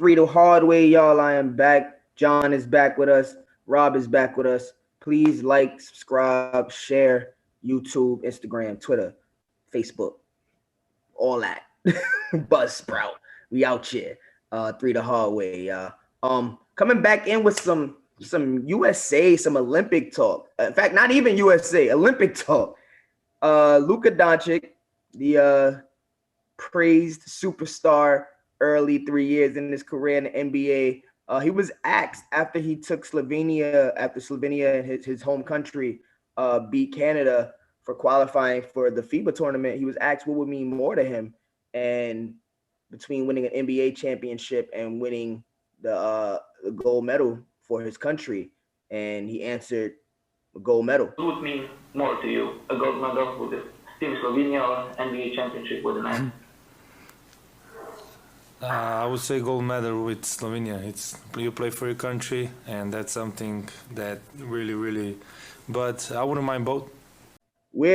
Three the hard way, y'all. I am back. John is back with us. Rob is back with us. Please like, subscribe, share, YouTube, Instagram, Twitter, Facebook, all that. Buzzsprout. We out here. Three the hard way, y'all. Coming back in with some USA, some Olympic talk. In fact, not even USA, Olympic talk. Luka Magic, the praised superstar, early 3 years in his career in the NBA. He was asked after he took Slovenia, after Slovenia and his home country beat Canada for qualifying for the FIBA tournament. He was asked what would mean more to him, and between winning an NBA championship and winning the gold medal for his country, and he answered a gold medal. What would mean more to you, a gold medal with the Team Slovenia or NBA championship with the Knights? I would say gold medal with Slovenia. It's you play for your country, and that's something that really. But I wouldn't mind both. What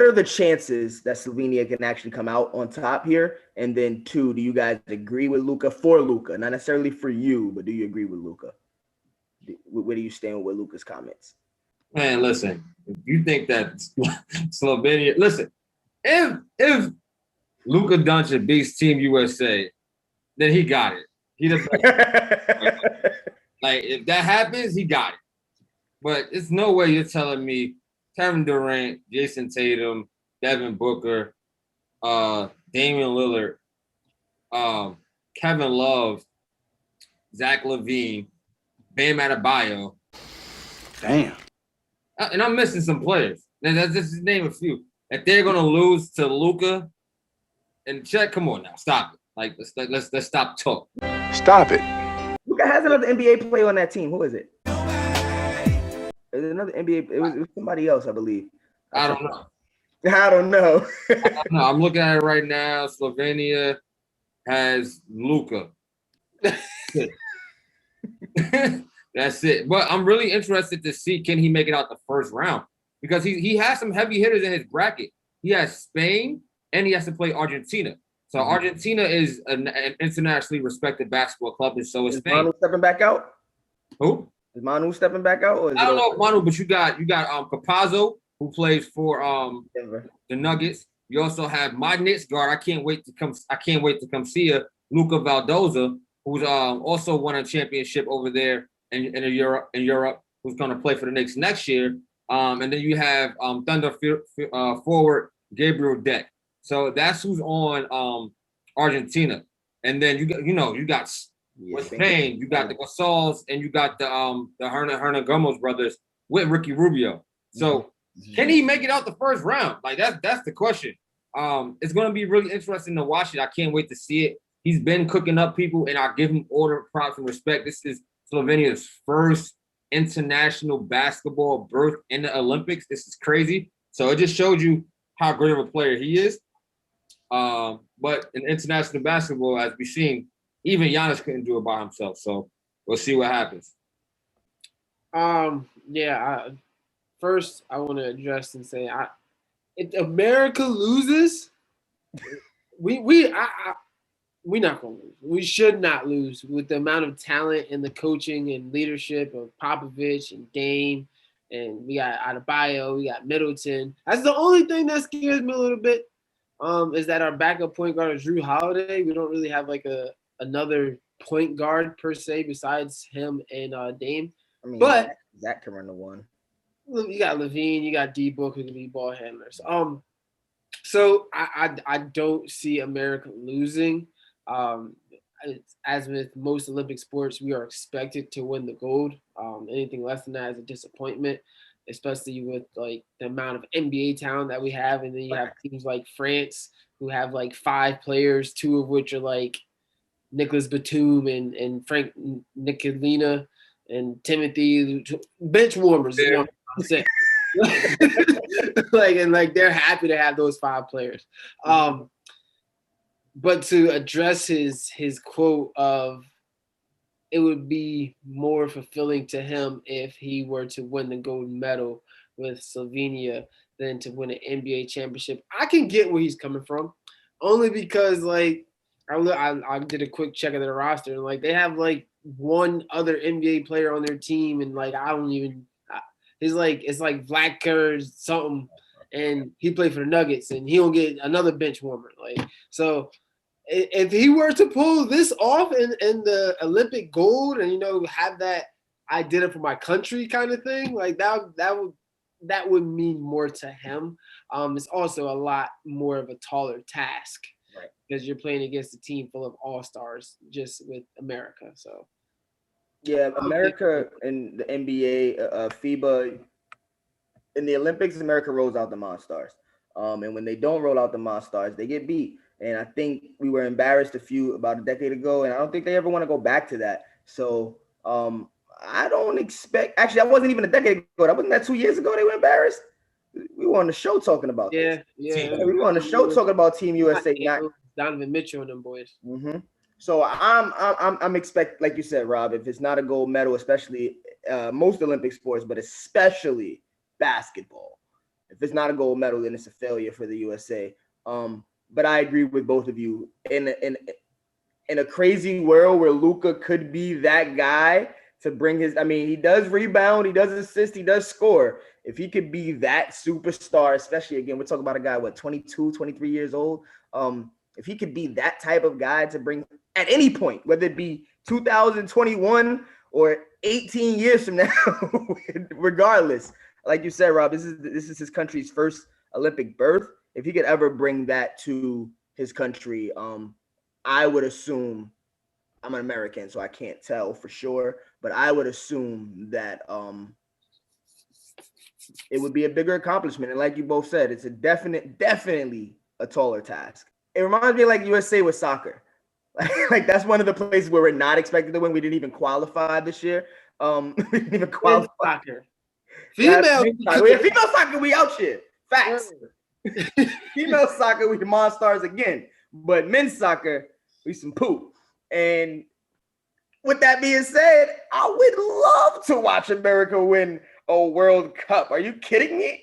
are the chances that Slovenia can actually come out on top here? And then two, do you guys agree with Luka? For Luka, not necessarily for you, but do you agree with Luka? Where do you stand with Luka's comments? Man, listen, if you think that Slovenia, listen, if Luka Doncic beats Team USA, then he got it. He doesn't like if that happens, he got it. But it's no way you're telling me Kevin Durant, Jason Tatum, Devin Booker, Damian Lillard, Kevin Love, Zach LaVine, Bam Adebayo. Damn. And I'm missing some players. That's just to name a few. If they're gonna lose to Luka and Chet, come on now, stop it. Like let's stop talk. Stop it. Luka has another NBA player on that team. Who is it? There's another NBA. It was somebody else, I believe. I don't know. I don't know. I'm looking at it right now. Slovenia has Luka. That's it. But I'm really interested to see, can he make it out the first round? Because he has some heavy hitters in his bracket. He has Spain, and he has to play Argentina. So Argentina is an internationally respected basketball club, and so is Spain. Manu stepping back out? Who? Is Manu stepping back out? Or is I don't know if Manu, but you got Capazzo, who plays for Denver. The Nuggets. You also have my Knicks guard. I can't wait to come see you, Luca Valdoza, who's also won a championship over there in Europe, who's going to play for the Knicks next year. And then you have Thunder forward Gabriel Deck. So that's who's on Argentina. And then you got with Spain, you got the Gasols, and you got the Hernan Gomez brothers with Ricky Rubio. So can he make it out the first round? Like that's the question. It's going to be really interesting to watch it. I can't wait to see it. He's been cooking up people, and I give him all the props and respect. This is Slovenia's first international basketball berth in the Olympics. This is crazy. So it just showed you how great of a player he is. But in international basketball, as we've seen, even Giannis couldn't do it by himself. So we'll see what happens. First, I want to address and say, if America loses, we're not going to lose. We should not lose with the amount of talent and the coaching and leadership of Popovich and Dame, and we got Adebayo, we got Middleton. That's the only thing that scares me a little bit. Is that our backup point guard is Drew Holiday. We don't really have like another point guard per se besides him and Dame. I mean, but Zach can run the one. You got LaVine, you got D-Book who can be ball handlers. So I don't see America losing. As with most Olympic sports, we are expected to win the gold. Anything less than that is a disappointment, especially with like the amount of NBA talent that we have. And then you have teams like France who have like 5 players, 2 of which are like Nicholas Batum and Frank Nicolina and Timothy, bench warmers. You know what I'm saying? like they're happy to have those 5 players. But to address his quote of it would be more fulfilling to him if he were to win the gold medal with Slovenia than to win an NBA championship. I can get where he's coming from, only because like I did a quick check of their roster, and like they have like one other NBA player on their team, and like I don't even. He's like it's like Vlacker something, and he played for the Nuggets, and he don't get another bench warmer. Like so, if he were to pull this off in the Olympic gold, and have that I did it for my country kind of thing, like that would mean more to him. It's also a lot more of a taller task. Right. Because you're playing against a team full of all-stars just with America. So yeah, America and the NBA, FIBA, in the Olympics, America rolls out the Monstars. And when they don't roll out the Monstars, they get beat. And I think we were embarrassed about a decade ago, and I don't think they ever want to go back to that. So I don't expect. Actually, that wasn't even a decade ago. That wasn't that 2 years ago. They were embarrassed. We were on the show talking about this. Yeah. We were on the show talking about Team USA. Donovan Mitchell and them boys. Mm-hmm. So I'm expect, like you said, Rob. If it's not a gold medal, especially most Olympic sports, but especially basketball, if it's not a gold medal, then it's a failure for the USA. But I agree with both of you. In a crazy world where Luka could be that guy to bring his, I mean, he does rebound, he does assist, he does score. If he could be that superstar, especially again, we're talking about a guy, 22, 23 years old. If he could be that type of guy to bring at any point, whether it be 2021 or 18 years from now, regardless, like you said, Rob, this is his country's first Olympic berth. If he could ever bring that to his country, I would assume, I'm an American, so I can't tell for sure, but I would assume that it would be a bigger accomplishment. And like you both said, it's a definitely a taller task. It reminds me of like USA with soccer. Like that's one of the places where we're not expected to win. We didn't even qualify this year. We didn't even qualify. Soccer. Female soccer, we out here. Facts. Female soccer, we the Monstars again. But men's soccer, we some poop. And with that being said, I would love to watch America win a World Cup. Are you kidding me?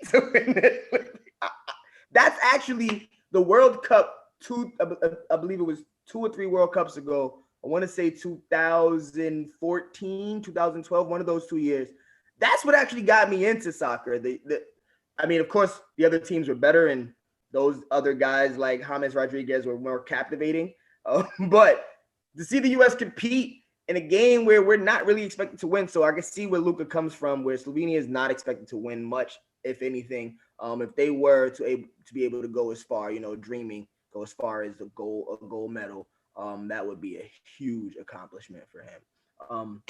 That's actually the World Cup. I believe it was 2 or 3 World Cups ago. I want to say 2014, 2012, one of those 2 years. That's what actually got me into soccer. I mean, of course, the other teams were better, and those other guys like James Rodriguez were more captivating. But to see the U.S. compete in a game where we're not really expected to win, so I can see where Luka comes from, where Slovenia is not expected to win much, if anything. If they were to be able to go as far, dreaming, go as far as a gold medal, that would be a huge accomplishment for him.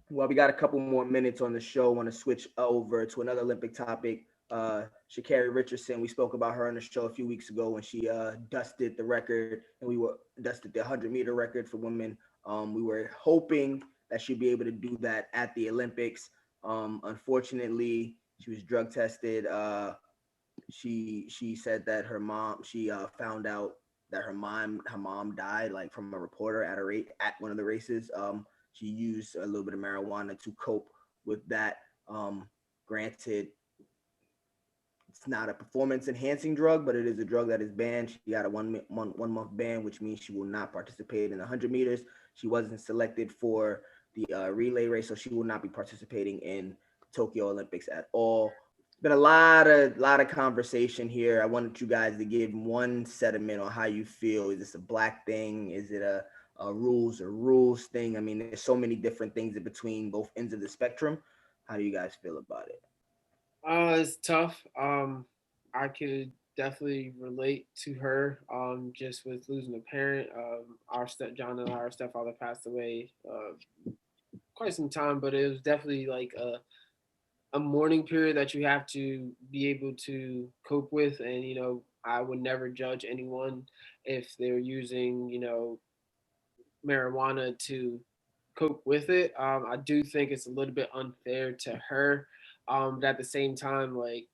Well, we got a couple more minutes on the show. I want to switch over to another Olympic topic. Sha'Carri Richardson, we spoke about her on the show a few weeks ago when she dusted the record, and dusted the 100-meter record for women. We were hoping that she'd be able to do that at the Olympics. Unfortunately, she was drug tested. She said that her mom, found out that her mom died, like from a reporter at one of the races. She used a little bit of marijuana to cope with that. Granted, it's not a performance enhancing drug, but it is a drug that is banned. She got a one month ban, which means she will not participate in 100 meters. She wasn't selected for the relay race, so she will not be participating in Tokyo Olympics at all. Been a lot of conversation here. I wanted you guys to give one sentiment on how you feel. Is this a black thing? Is it a rules thing? I mean, there's so many different things in between both ends of the spectrum. How do you guys feel about it? It's tough. I could definitely relate to her. Just with losing a parent. John and our stepfather passed away quite some time, but it was definitely like a mourning period that you have to be able to cope with. And I would never judge anyone if they're using marijuana to cope with it. I do think it's a little bit unfair to her. But at the same time, like,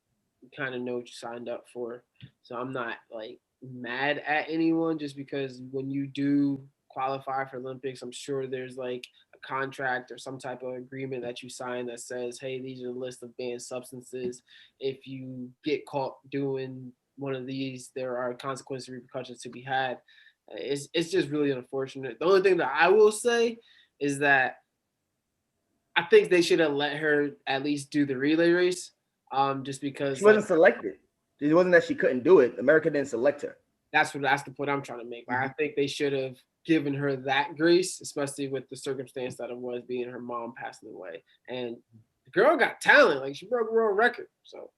you kind of know what you signed up for. So I'm not like mad at anyone just because when you do qualify for Olympics, I'm sure there's like a contract or some type of agreement that you sign that says, hey, these are the list of banned substances. If you get caught doing one of these, there are consequences, repercussions to be had. It's just really unfortunate. The only thing that I will say is that I think they should have let her at least do the relay race, just because She wasn't selected. It wasn't that she couldn't do it. America didn't select her. that's the point I'm trying to make. Like, I think they should have given her that grace, especially with the circumstance that it was, being her mom passing away. And the girl got talent. Like, she broke a world record. So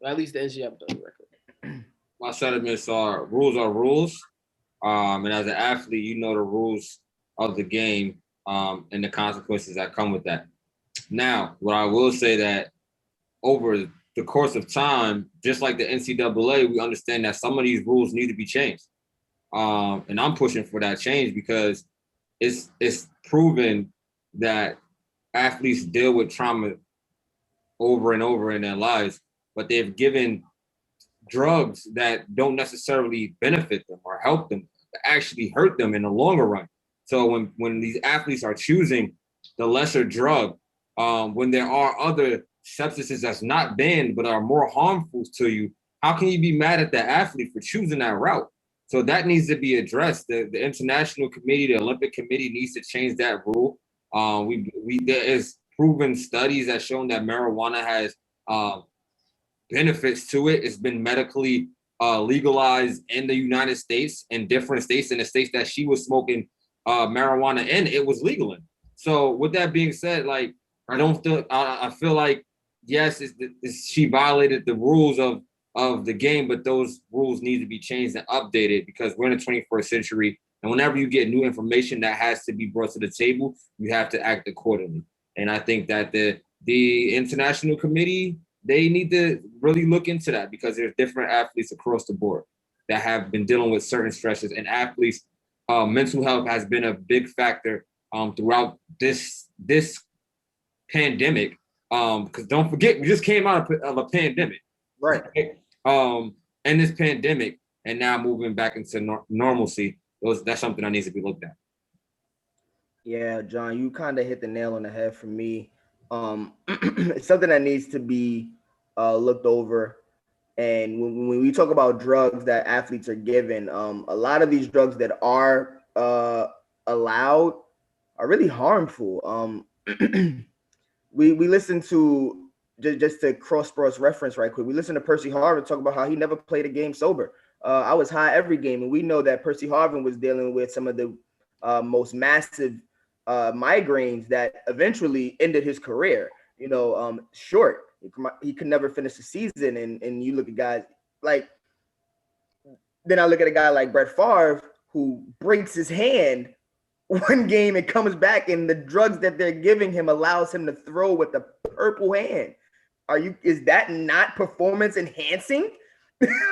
at least the NCAA record. My sentiments are rules. And as an athlete, you know the rules of the game and the consequences that come with that. Now, what I will say that over the course of time, just like the NCAA, we understand that some of these rules need to be changed. And I'm pushing for that change because it's proven that athletes deal with trauma over and over in their lives, but they've given drugs that don't necessarily benefit them or help them, actually hurt them in the longer run. So when these athletes are choosing the lesser drug, when there are other substances that's not banned but are more harmful to you, how can you be mad at the athlete for choosing that route? So that needs to be addressed. The international committee, the Olympic committee needs to change that rule. There is proven studies that shown that marijuana has benefits to it. It's been medically legalized in the United States, in different states, in the states that she was smoking marijuana in, it was legal in. So with that being said, like, I feel like, yes, she violated the rules of the game, but those rules need to be changed and updated because we're in the 21st century. And whenever you get new information that has to be brought to the table, you have to act accordingly. And I think that the international committee, they need to really look into that because there's different athletes across the board that have been dealing with certain stresses, and athletes' mental health has been a big factor throughout this pandemic. Because don't forget, we just came out of a pandemic, right? And this pandemic, and now moving back into normalcy, that's something that needs to be looked at. Yeah, John, you kind of hit the nail on the head for me. It's something that needs to be looked over. And when we talk about drugs that athletes are given, a lot of these drugs that are allowed are really harmful. We listened to, just to cross reference right quick, we listened to Percy Harvin talk about how he never played a game sober. I was high every game, and we know that Percy Harvin was dealing with some of the most massive migraines that eventually ended his career. Short. He could never finish the season. And you look at guys like, then I look at a guy like Brett Favre who breaks his hand one game and comes back, and the drugs that they're giving him allows him to throw with a purple hand. Is that not performance enhancing?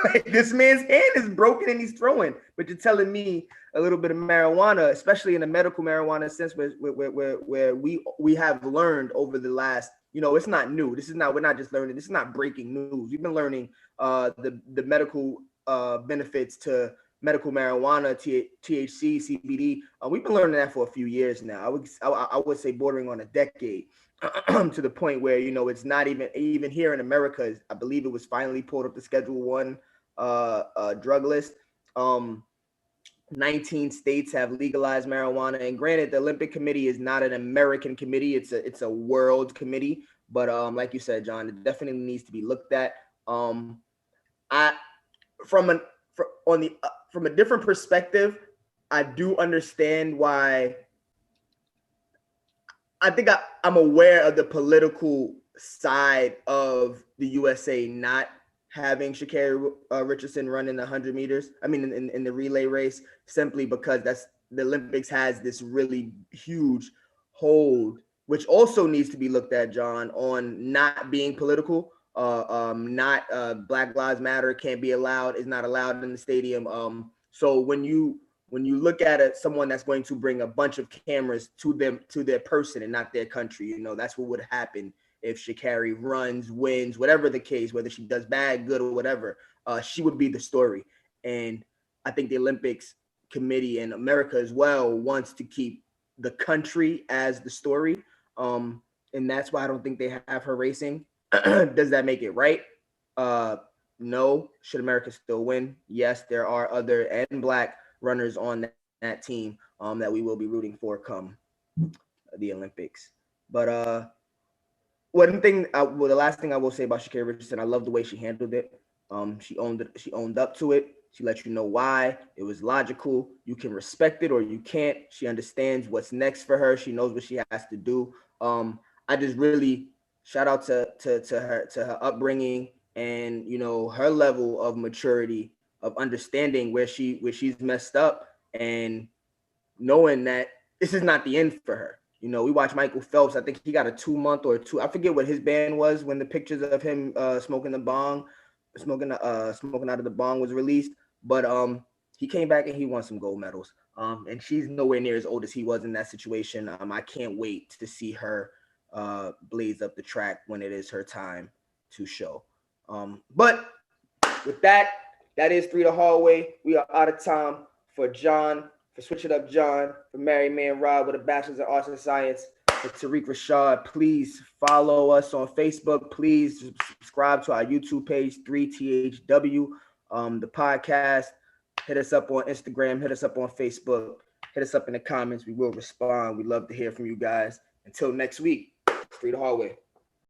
Like, this man's hand is broken and he's throwing, but you're telling me a little bit of marijuana, especially in a medical marijuana sense, where we have learned over the last, it's not new. We're not just learning. This is not breaking news. We've been learning the medical benefits to medical marijuana, THC, CBD. We've been learning that for a few years now. I would say bordering on a decade. To the point where it's not even here in America. I believe it was finally pulled up the Schedule I drug list. 19 states have legalized marijuana, and granted, the Olympic Committee is not an American committee; it's a world committee. But like you said, John, it definitely needs to be looked at. From a different perspective, I do understand why. I think I'm aware of the political side of the USA not having Sha'Carri Richardson run in the 100 meters. I mean, in the relay race, simply because the Olympics has this really huge hold, which also needs to be looked at, John, on not being political. Not Black Lives Matter can't be allowed, is not allowed in the stadium. So when you look at someone that's going to bring a bunch of cameras to their person and not their country, that's what would happen if Sha'Carri runs, wins, whatever the case, whether she does bad, good, or whatever, she would be the story. And I think the Olympics Committee and America as well wants to keep the country as the story. And that's why I don't think they have her racing. Does that make it right? No. Should America still win? Yes, there are other and black runners on that team that we will be rooting for come the Olympics. But the last thing I will say about Sha'Carri Richardson, I love the way she handled it. She owned it. She owned up to it. She let you know why. It was logical. You can respect it or you can't. She understands what's next for her. She knows what she has to do. I just really shout out to her upbringing and her level of maturity of understanding where she's messed up and knowing that this is not the end for her. We watched Michael Phelps. I think he got a 2-month or two. I forget what his ban was when the pictures of him smoking out of the bong was released. But he came back and he won some gold medals. And she's nowhere near as old as he was in that situation. I can't wait to see her blaze up the track when it is her time to show. But with that is 3 the Hallway. We are out of time. For John, for Switch It Up John, for Married Man Rob with a Bachelor's in Arts and Science, for Tariq Rashad, please follow us on Facebook. Please subscribe to our YouTube page, 3THW, the podcast. Hit us up on Instagram. Hit us up on Facebook. Hit us up in the comments. We will respond. We'd love to hear from you guys. Until next week, 3 the Hallway.